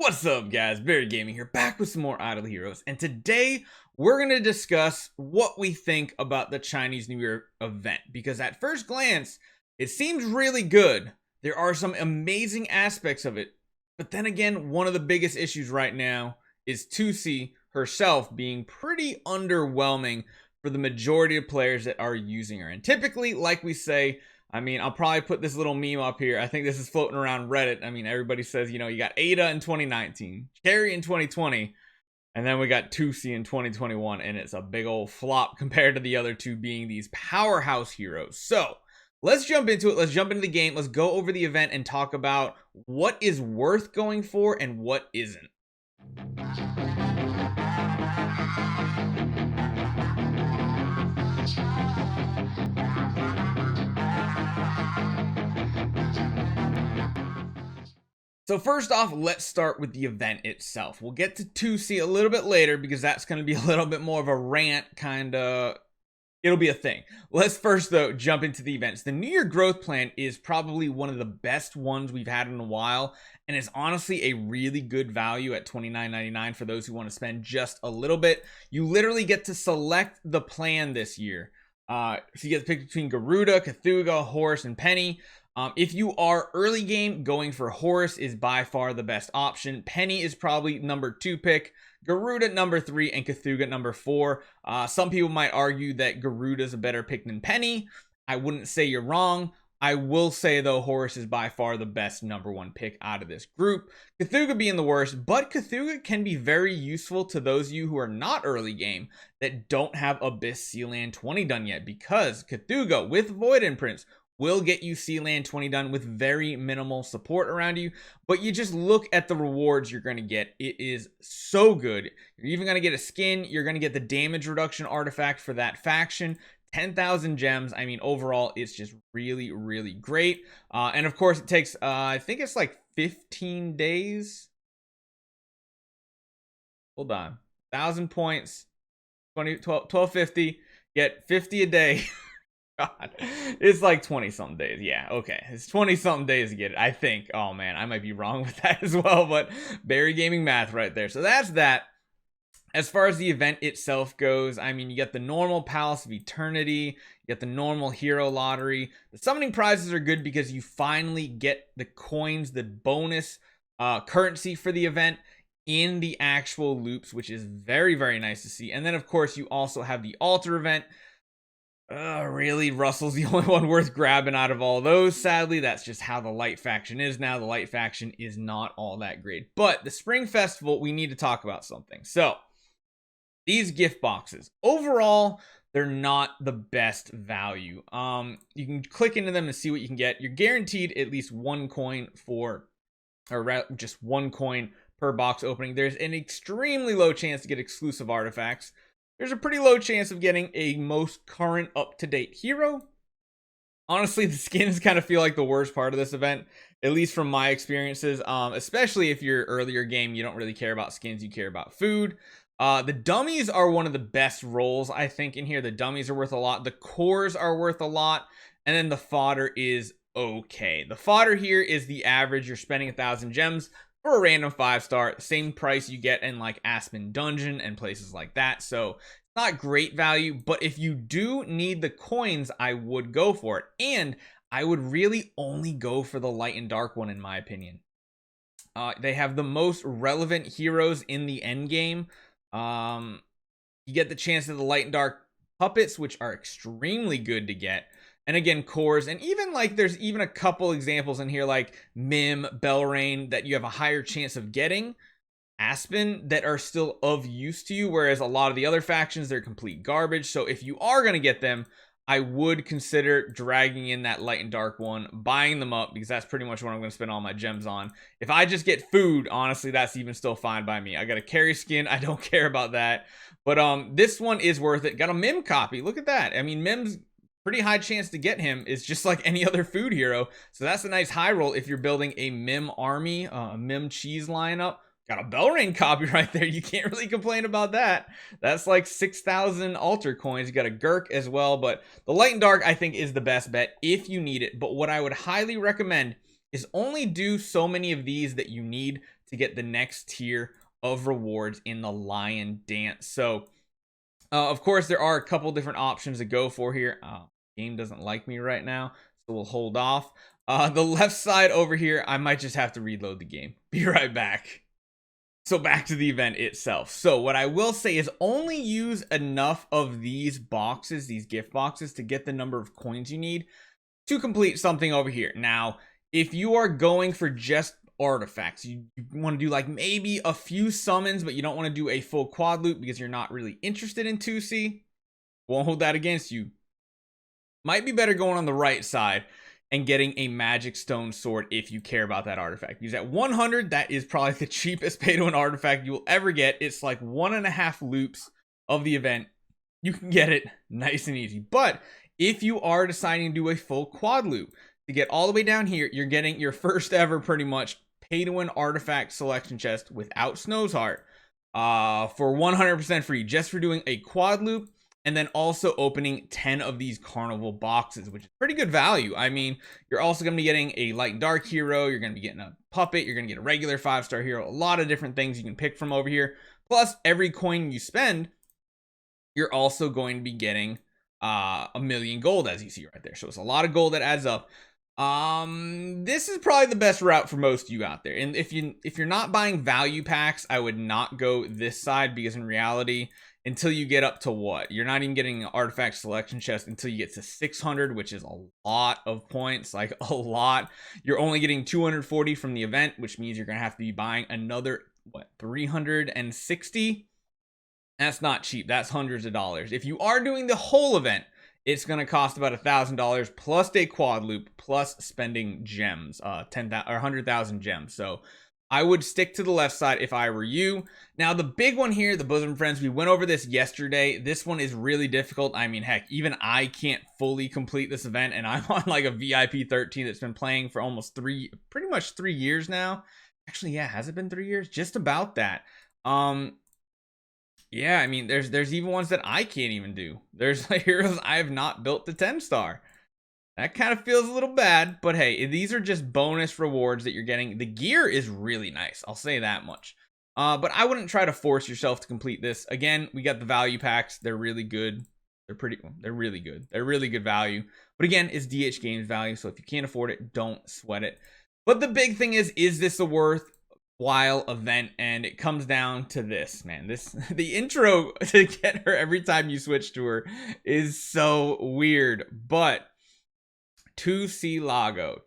What's up, guys? Barry Gaming here, back with some more Idle Heroes, and today we're going to discuss what we think about the Chinese New Year event, because at first glance, it seems really good. There are some amazing aspects of it, but then again, one of the biggest issues right now is Tusi herself being pretty underwhelming for the majority of players that are using her. And typically, like we say, I'll probably put this little meme up here. I think this is floating around Reddit. Everybody says, you got Ada in 2019, Carrie in 2020, and then we got Tusi in 2021, and it's a big old flop compared to the other two being these powerhouse heroes. So let's jump into it. Let's jump into the game. Let's go over the event and talk about what is worth going for and what isn't. So first off, let's start with the event itself. We'll get to Tusi a little bit later because that's going to be a little bit more of a rant it'll be a thing. Let's first though jump into the events. The New Year growth plan is probably one of the best ones we've had in a while, and it's honestly a really good value at $29.99 for those who want to spend just a little bit. You literally get to select the plan this year. So you get to pick between Garuda, Cthulhu, Horus, and Penny. If you are early game, going for Horus is by far the best option. Penny is probably number 2 pick, Garuda number 3, and Cthulhu number 4. Some people might argue that Garuda is a better pick than Penny. I wouldn't say you're wrong. I will say though, Horus is by far the best number 1 pick out of this group. Cthulhu being the worst, but Cthulhu can be very useful to those of you who are not early game that don't have Abyss Sealand 20 done yet, because Cthulhu with Void Imprints will get you Sealand 20 done with very minimal support around you, but you just look at the rewards you're going to get. It is so good. You're even going to get a skin. You're going to get the damage reduction artifact for that faction. 10,000 gems. Overall, it's just really, really great. And of course, it takes, I think it's like 15 days. Hold on. 1,000 points, 1250, get 50 a day. God, it's like 20 something days. Yeah, okay, it's 20 something days to get it, I think. Oh man, I might be wrong with that as well, but Barry Gaming math right there. So that's that. As far as the event itself goes, you get the normal Palace of Eternity, you get the normal hero lottery. The summoning prizes are good because you finally get the coins, the bonus currency for the event in the actual loops, which is very, very nice to see. And then of course you also have the altar event. Really, Russell's the only one worth grabbing out of all those. Sadly, that's just how the light faction is now. The light faction is not all that great. But the Spring Festival, we need to talk about something. So, these gift boxes, overall, they're not the best value. You can click into them and see what you can get. You're guaranteed at least 1 coin just 1 coin per box opening. There's an extremely low chance to get exclusive artifacts. There's a pretty low chance of getting a most current up-to-date hero. Honestly, the skins kind of feel like the worst part of this event, at least from my experiences, especially if you're earlier game, you don't really care about skins, you care about food. The dummies are one of the best rolls, I think, in here. The dummies are worth a lot. The cores are worth a lot. And then the fodder is okay. The fodder here is the average. You're spending 1,000 gems for a random 5-star, same price you get in like Aspen Dungeon and places like that. So it's not great value, but if you do need the coins, I would go for it. And I would really only go for the light and dark one, in my opinion. They have the most relevant heroes in the end game. You get the chance of the light and dark puppets, which are extremely good to get. And again, cores, and even like there's even a couple examples in here like Mim, Belrain, that you have a higher chance of getting. Aspen, that are still of use to you, whereas a lot of the other factions, they're complete garbage. So if you are going to get them, I would consider dragging in that light and dark one, buying them up, because that's pretty much what I'm going to spend all my gems on. If I just get food, honestly, that's even still fine by me. I got a carry skin. I don't care about that. But this one is worth it. Got a Mim copy. Look at that. Mim's pretty high chance to get him is just like any other food hero. So that's a nice high roll if you're building a Mim army, a Mim cheese lineup. Got a Belrain copy right there. You can't really complain about that. That's like 6,000 altar coins. You got a Gurk as well, but the light and dark I think is the best bet if you need it. But what I would highly recommend is only do so many of these that you need to get the next tier of rewards in the Lion Dance. So, of course, there are a couple different options to go for here. Game doesn't like me right now, so we'll hold off. The left side over here, I might just have to reload the game. Be right back. So back to the event itself. So what I will say is only use enough of these boxes, these gift boxes, to get the number of coins you need to complete something over here. Now, if you are going for just artifacts, you want to do like maybe a few summons, but you don't want to do a full quad loop because you're not really interested in 2C, won't hold that against you. Might be better going on the right side and getting a magic stone sword if you care about that artifact. Because at 100, that is probably the cheapest pay to win artifact you will ever get. It's like 1.5 loops of the event. You can get it nice and easy. But if you are deciding to do a full quad loop, to get all the way down here, you're getting your first ever pretty much pay to win artifact selection chest without Snow's Heart for 100% free, just for doing a quad loop. And then also opening 10 of these carnival boxes, which is pretty good value. I mean, you're also going to be getting a light and dark hero. You're going to be getting a puppet. You're going to get a regular 5-star hero. A lot of different things you can pick from over here. Plus, every coin you spend, you're also going to be getting 1,000,000 gold, as you see right there. So it's a lot of gold that adds up. This is probably the best route for most of you out there. And if you're not buying value packs, I would not go this side, because in reality, until you get up to what? You're not even getting an artifact selection chest until you get to 600, which is a lot of points, like a lot. You're only getting 240 from the event, which means you're going to have to be buying another, 360? That's not cheap. That's hundreds of dollars. If you are doing the whole event, it's going to cost about $1,000 plus a quad loop plus spending gems, 10,000 or 100,000 gems. So I would stick to the left side if I were you. Now, the big one here, the Bosom Friends, we went over this yesterday. This one is really difficult. I mean, heck, even I can't fully complete this event, and I'm on like a VIP 13 that's been playing for almost pretty much 3 years now. Actually, yeah, has it been 3 years? Just about that. Yeah, I mean, there's even ones that I can't even do. There's like heroes I have not built to 10-star. That kind of feels a little bad, but hey, these are just bonus rewards that you're getting. The gear is really nice, I'll say that much. But I wouldn't try to force yourself to complete this. Again, we got the value packs. They're really good. They're really good. They're really good value. But again, it's DH Games value, so if you can't afford it, don't sweat it. But the big thing is this a worthwhile event? And it comes down to this, man. The intro to get her every time you switch to her is so weird, but Tussilago,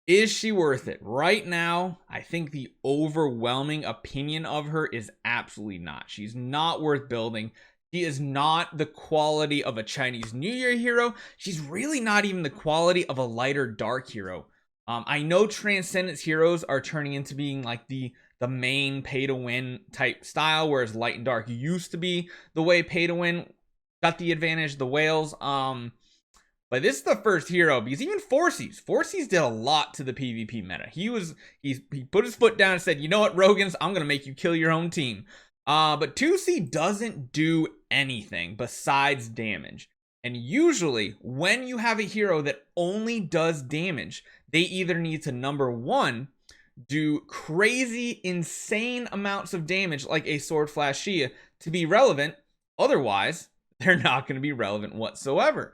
is she worth it? Right now, I think the overwhelming opinion of her is absolutely not. She's not worth building. She is not the quality of a Chinese New Year hero. She's really not even the quality of a lighter dark hero. I know Transcendence heroes are turning into being like the main pay to win type style, whereas light and dark used to be the way pay to win got the advantage. The whales, but this is the first hero, because even Forces did a lot to the PvP meta. He put his foot down and said, you know what, Rogans, I'm going to make you kill your own team. But 2C doesn't do anything besides damage. And usually, when you have a hero that only does damage, they either need to, number one, do crazy, insane amounts of damage, like a Sword Flash Shia, to be relevant. Otherwise, they're not going to be relevant whatsoever.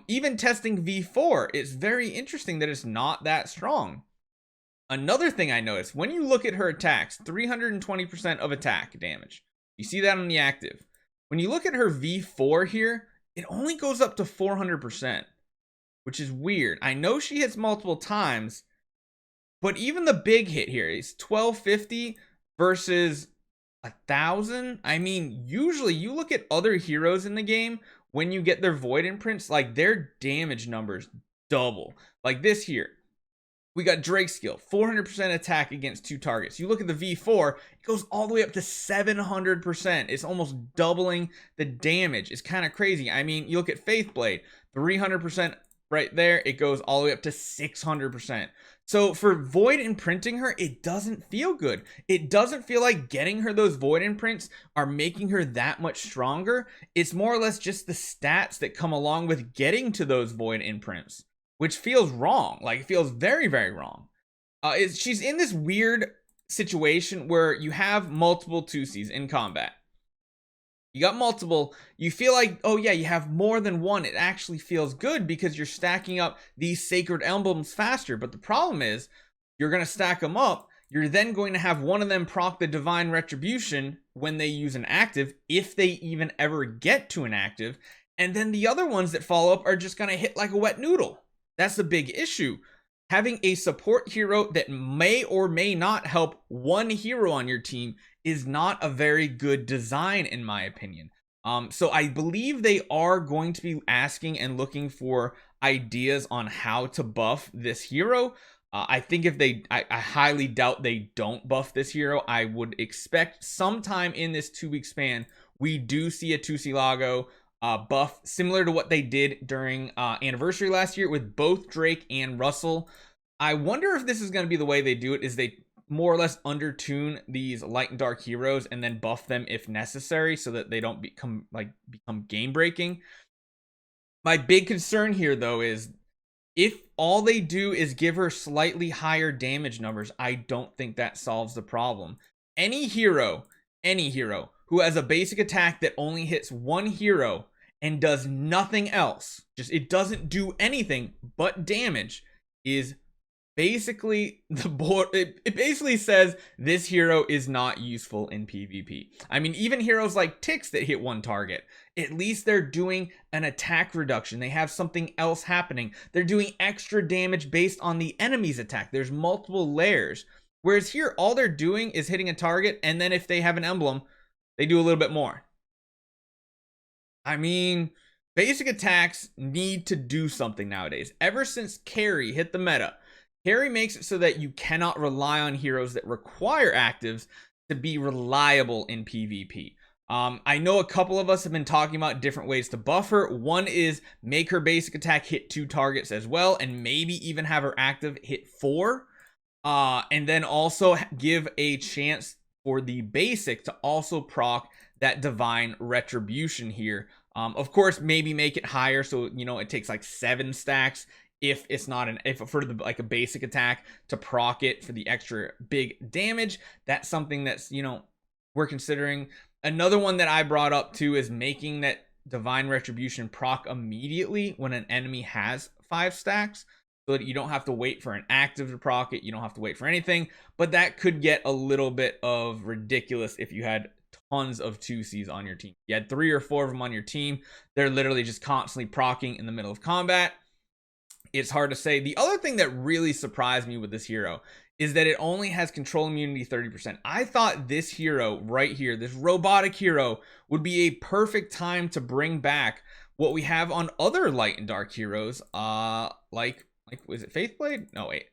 Even testing V4, it's very interesting that it's not that strong. Another thing I noticed, when you look at her attacks, 320% of attack damage. You see that on the active. When you look at her V4 here, it only goes up to 400%, which is weird. I know she hits multiple times, but even the big hit here is 1250 versus 1,000. I mean, usually you look at other heroes in the game, when you get their void imprints, like their damage numbers double. Like this here, we got Drake's skill, 400% attack against 2 targets. You look at the V4, it goes all the way up to 700%. It's almost doubling the damage. It's kind of crazy. I mean, you look at Faithblade, 300% right there. It goes all the way up to 600%. So for void imprinting her, it doesn't feel good. It doesn't feel like getting her those void imprints are making her that much stronger. It's more or less just the stats that come along with getting to those void imprints, which feels wrong. Like, it feels very, very wrong. She's in this weird situation where you have multiple 2Cs in combat. You got multiple, you feel like, oh yeah, you have more than one. It actually feels good because you're stacking up these sacred emblems faster. But the problem is, you're going to stack them up. You're then going to have one of them proc the Divine Retribution when they use an active, if they even ever get to an active. And then the other ones that follow up are just going to hit like a wet noodle. That's the big issue. Having a support hero that may or may not help one hero on your team is not a very good design, in my opinion. So I believe they are going to be asking and looking for ideas on how to buff this hero. I think if I highly doubt they don't buff this hero. I would expect sometime in this 2-week span, we do see a Tussilago buff similar to what they did during anniversary last year with both Drake and Russell. I wonder if this is going to be the way they do it, is they more or less undertune these light and dark heroes and then buff them if necessary so that they don't become game breaking. My big concern here though is if all they do is give her slightly higher damage numbers, I don't think that solves the problem. Any hero who has a basic attack that only hits one hero and does nothing else, it doesn't do anything but damage, is basically the board. It basically says this hero is not useful in PvP. I mean, even heroes like Ticks that hit one target, at least they're doing an attack reduction. They have something else happening. They're doing extra damage based on the enemy's attack. There's multiple layers. Whereas here, all they're doing is hitting a target, and then if they have an emblem, they do a little bit more. I mean, basic attacks need to do something nowadays. Ever since Carry hit the meta, Carry makes it so that you cannot rely on heroes that require actives to be reliable in PvP. I know a couple of us have been talking about different ways to buff her. One is make her basic attack hit 2 targets as well, and maybe even have her active hit 4. And then also give a chance for the basic to also proc that Divine Retribution here. Of course, maybe make it higher so, you know, it takes like 7 stacks if it's not for like a basic attack to proc it for the extra big damage. That's something that's, you know, we're considering. Another one that I brought up too is making that Divine Retribution proc immediately when an enemy has 5 stacks, so that you don't have to wait for an active to proc it. You don't have to wait for anything. But that could get a little bit of ridiculous if you had tons of 2Cs on your team. You had 3 or 4 of them on your team. They're literally just constantly procking in the middle of combat. It's hard to say. The other thing that really surprised me with this hero is that it only has control immunity 30%. I thought this hero right here, this robotic hero, would be a perfect time to bring back what we have on other light and dark heroes. Like was it Faithblade? No, wait.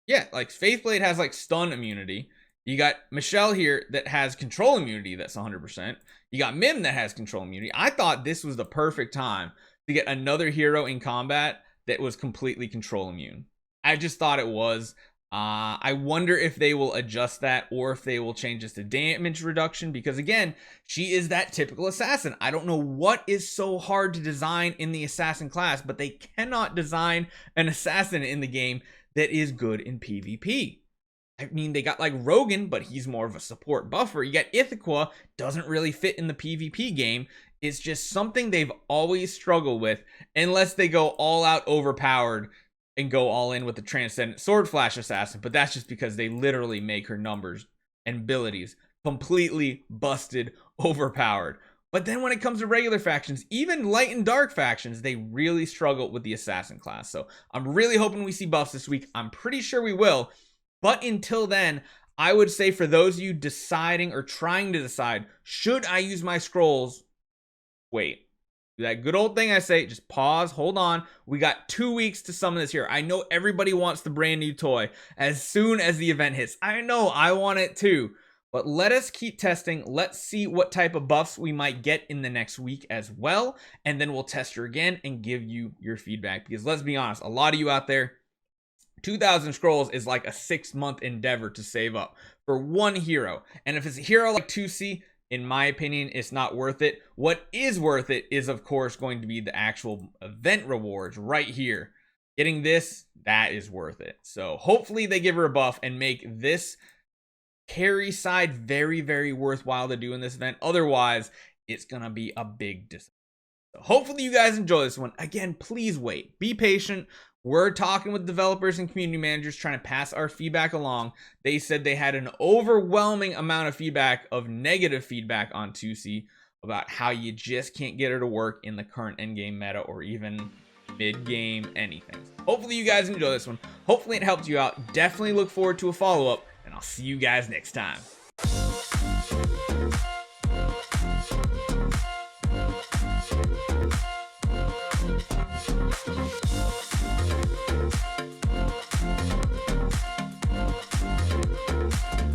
Yeah, like Faithblade has like stun immunity. You got Michelle here that has control immunity that's 100%. You got Mim that has control immunity. I thought this was the perfect time to get another hero in combat that was completely control immune. I just thought it was. I wonder if they will adjust that or if they will change this to damage reduction, because again, she is that typical assassin. I don't know what is so hard to design in the assassin class, but they cannot design an assassin in the game that is good in PvP. I mean, they got like Rogan, but he's more of a support buffer. You got Ithaca, doesn't really fit in the PvP game. It's just something they've always struggled with, unless they go all out overpowered and go all in with the Transcendent Sword Flash Assassin. But that's just because they literally make her numbers and abilities completely busted, overpowered. But then when it comes to regular factions, even light and dark factions, they really struggle with the assassin class. So I'm really hoping we see buffs this week. I'm pretty sure we will. But until then, I would say for those of you deciding or trying to decide, should I use my scrolls? Wait. Do that good old thing I say, just pause, hold on. We got 2 weeks to summon this here. I know everybody wants the brand new toy as soon as the event hits. I know, I want it too. But let us keep testing. Let's see what type of buffs we might get in the next week as well. And then we'll test her again and give you your feedback. Because let's be honest, a lot of you out there, 2,000 scrolls is like a 6-month endeavor to save up for one hero. And if it's a hero like 2C, in my opinion, it's not worth it. What is worth it is, of course, going to be the actual event rewards right here. Getting this, that is worth it. So hopefully they give her a buff and make this carry side, very, very worthwhile to do in this event. Otherwise, it's gonna be a big disappointment. So hopefully you guys enjoy this one. Again, please wait, be patient. We're talking with developers and community managers, trying to pass our feedback along. They said they had an overwhelming amount of feedback, of negative feedback on Tussi, about how you just can't get her to work in the current endgame meta or even mid-game anything. So hopefully you guys enjoy this one. Hopefully it helped you out. Definitely look forward to a follow-up, and I'll see you guys next time.